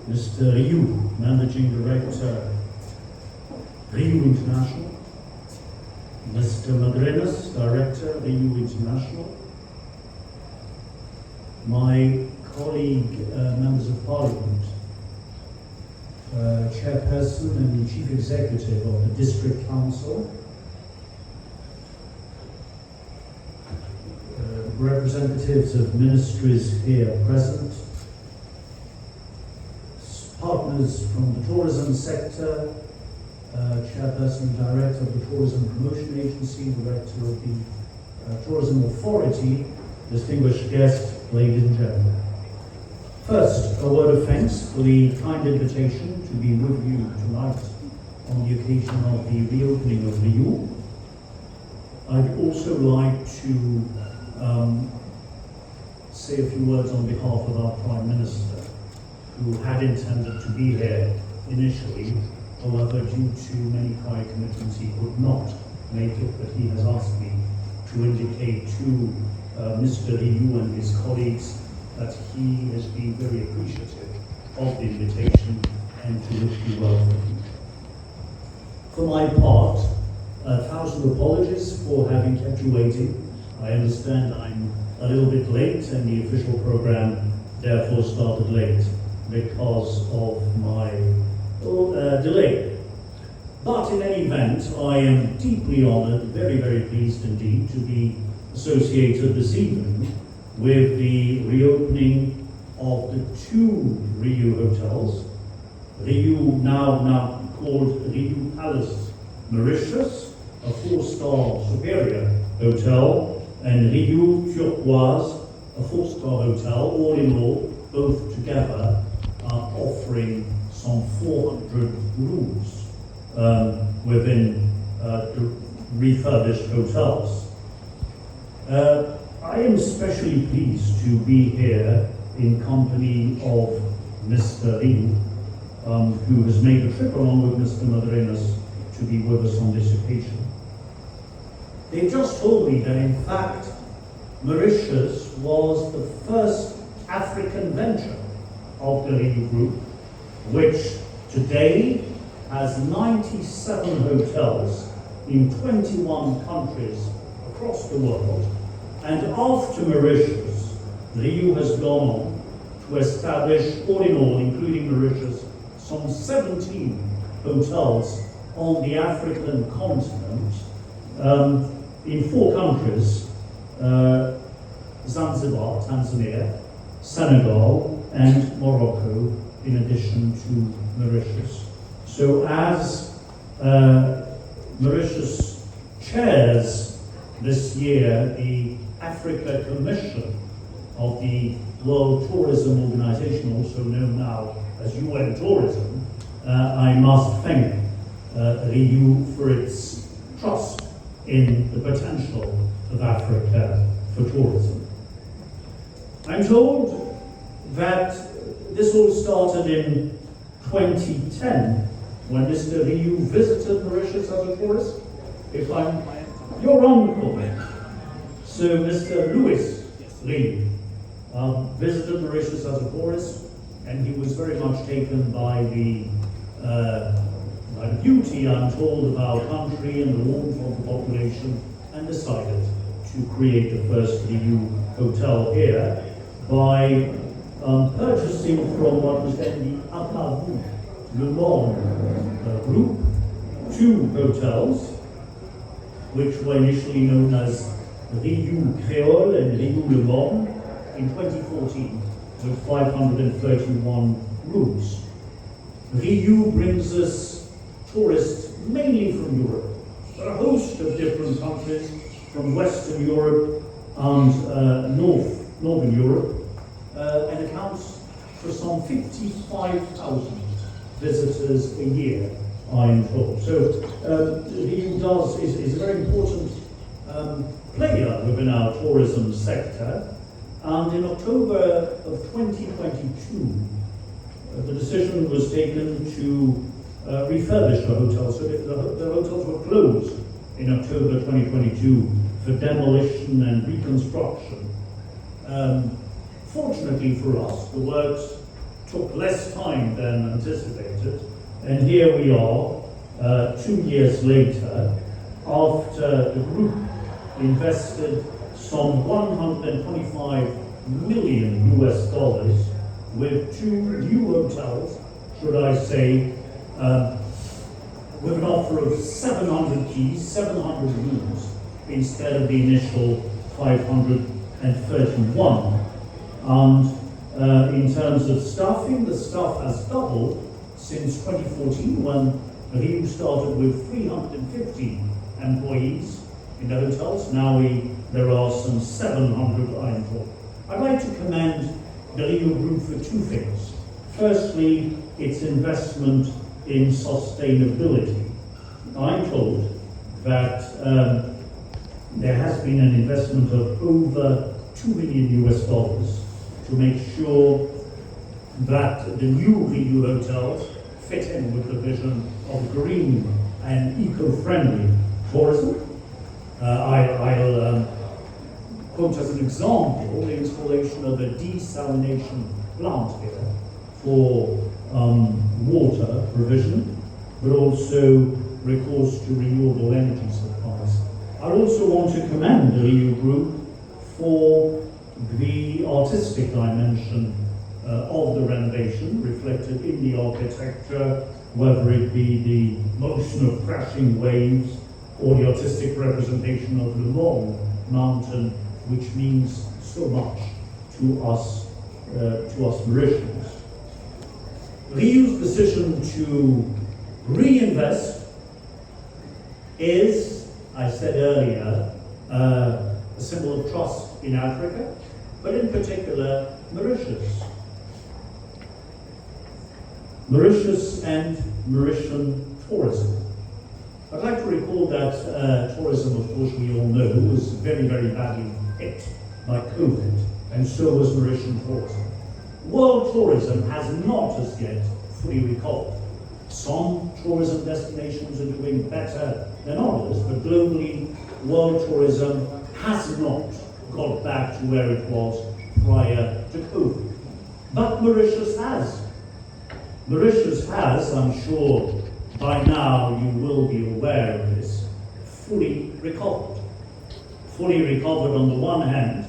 Mr. RIU, Managing Director, RIU International, Mr. Maurice, Director, RIU International, my colleague, members of Parliament, Chairperson and the Chief Executive of the District Council, representatives of ministries here present, partners from the tourism sector, Chairperson and Director of the Tourism Promotion Agency, Director of the Tourism Authority, distinguished guests, ladies and gentlemen. First, a word of thanks for the kind invitation to be with you tonight on the occasion of the reopening of RIU. I'd also like to say a few words on behalf of our Prime Minister, who had intended to be here initially, however, due to many prior commitments, he could not make it, but he has asked me to indicate to Mr. RIU and his colleagues that he has been very appreciative of the invitation and to wish you welcome. For my part, 1,000 apologies for having kept you waiting. I understand I'm a little bit late and the official program therefore started late because of my delay. But in any event, I am deeply honored, very, very pleased indeed to be associated this evening with the reopening of the two RIU hotels, RIU now called RIU Palace Mauritius, a 4-star superior hotel, and RIU Turquoise, a 4-star hotel. All in all, both together are offering some 400 rooms within the refurbished hotels. I am especially pleased to be here in company of Mr. RIU, who has made a trip along with Mr. Maurice to be with us on this occasion. They just told me that in fact Mauritius was the first African venture of the RIU Group, which today has 97 hotels in 21 countries across the world. And after Mauritius, RIU has gone on to establish, all in all, including Mauritius, some 17 hotels on the African continent in 4 countries, Zanzibar, Tanzania, Senegal, and Morocco, in addition to Mauritius. So as Mauritius chairs this year the Africa Commission of the World Tourism Organization, also known now as UN Tourism, I must thank RIU for its trust in the potential of Africa for tourism. I'm told that this all started in 2010 when Mr. RIU visited Mauritius as a tourist. If I'm your uncle, so Mr. Louis RIU visited Mauritius as a tourist, and he was very much taken by the beauty, I'm told, of our country and the warmth of the population, and decided to create the first RIU hotel here by purchasing from what was then the RIU Le Monde group 2 hotels, which were initially known as RIU Creole and RIU Le Monde, in 2014 with 531 rooms. RIU brings us tourists mainly from Europe, but a host of different countries from Western Europe and Northern Europe, and accounts for some 55,000 visitors a year, I'm told. So RIU is a very important player within our tourism sector, and in October of 2022, the decision was taken to refurbish the hotels. So the hotels were closed in October 2022 for demolition and reconstruction. Fortunately for us, the works took less time than anticipated, and here we are, 2 years later, after the group invested some $125 million with 2 new hotels, should I say, with an offer of 700 keys, 700 rooms, instead of the initial 531. And in terms of staffing, the staff has doubled since 2014, when RIU started with 350 employees in the hotels. Now there are some 700, I'm told. I'd like to commend the RIU Group for 2 things. Firstly, its investment in sustainability. I'm told that there has been an investment of over $2 million to make sure that the new RIU hotels fit in with the vision of green and eco-friendly tourism. I'll quote as an example the installation of a desalination plant here for water provision, but also recourse to renewable energy supplies. I also want to commend the RIU Group for the artistic dimension of the renovation, reflected in the architecture, whether it be the motion of crashing waves or the artistic representation of Le Mans mountain, which means so much to us Mauritians. RIU's decision to reinvest is, I said earlier, a symbol of trust in Africa, but in particular Mauritius. Mauritius and Mauritian tourism. I'd like to recall that tourism, of course, we all know, was very, very badly hit by COVID, and so was Mauritian tourism. World tourism has not as yet fully recovered. Some tourism destinations are doing better than others, but globally, world tourism has not got back to where it was prior to COVID. But Mauritius has. Mauritius has, I'm sure by now you will be aware of this, fully recovered. Fully recovered on the one hand,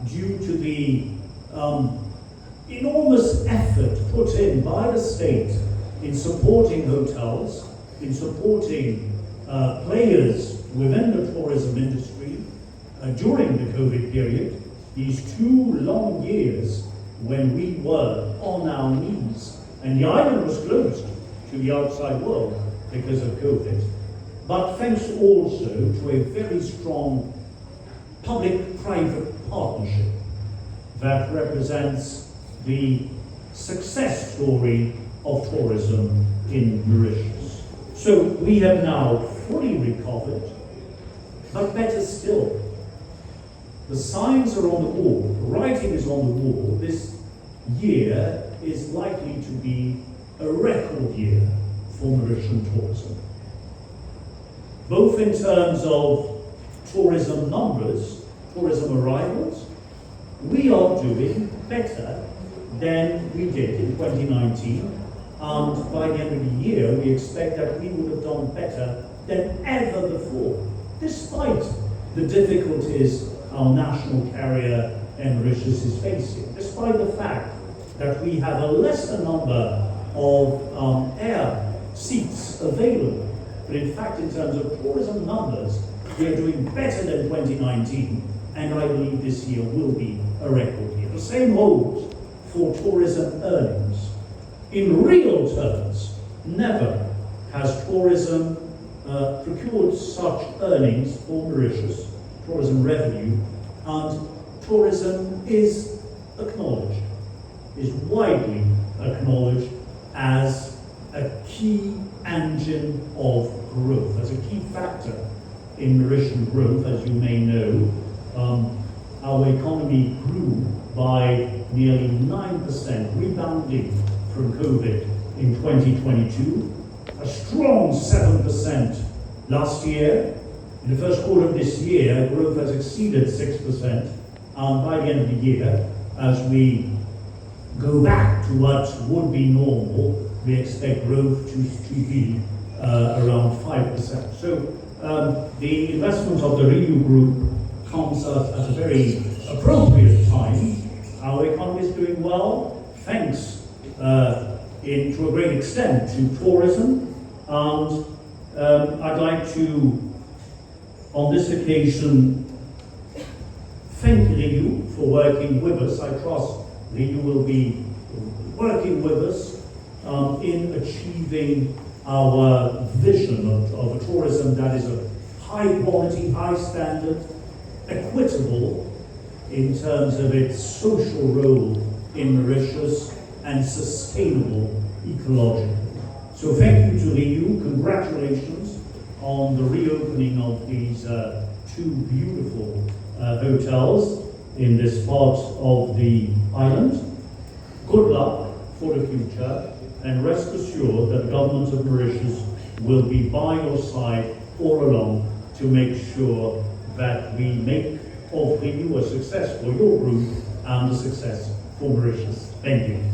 due to the enormous effort put in by the state in supporting hotels, in supporting players within the tourism industry during the COVID period, these 2 long years when we were on our knees and the island was closed to the outside world because of COVID, but thanks also to a very strong public-private partnership that represents the success story of tourism in Mauritius. So we have now fully recovered, but better still, the signs are on the wall, the writing is on the wall. This year is likely to be a record year for Mauritian tourism, both in terms of tourism numbers, tourism arrivals. We are doing better than we did in 2019, and by the end of the year we expect that we would have done better than ever before, despite the difficulties our national carrier Mauritius is facing, despite the fact that we have a lesser number of air seats available. But in fact, in terms of tourism numbers, we are doing better than 2019, and I believe this year will be a record year. The same holds for tourism earnings. In real terms, never has tourism procured such earnings for Mauritius, tourism revenue, and tourism is acknowledged, is widely acknowledged as a key engine of growth, as a key factor in Mauritian growth. As you may know, our economy grew by nearly 9%, rebounding from COVID in 2022, a strong 7% last year. In the first quarter of this year, growth has exceeded 6%, and by the end of the year, as we go back to what would be normal, we expect growth to be around 5%. So the investment of the RIU Group comes at a very appropriate time. Our economy is doing well, thanks to a great extent to tourism, and I'd like to, on this occasion, thank RIU for working with us. I trust RIU will be working with us in achieving our vision of a tourism that is of high quality, high standard, equitable in terms of its social role in Mauritius, and sustainable ecologically. So thank you to RIU, congratulations on the reopening of these two beautiful hotels in this part of the island. Good luck for the future, and rest assured that the government of Mauritius will be by your side all along to make sure that we make of RIU a success for your group and a success for Mauritius. Thank you.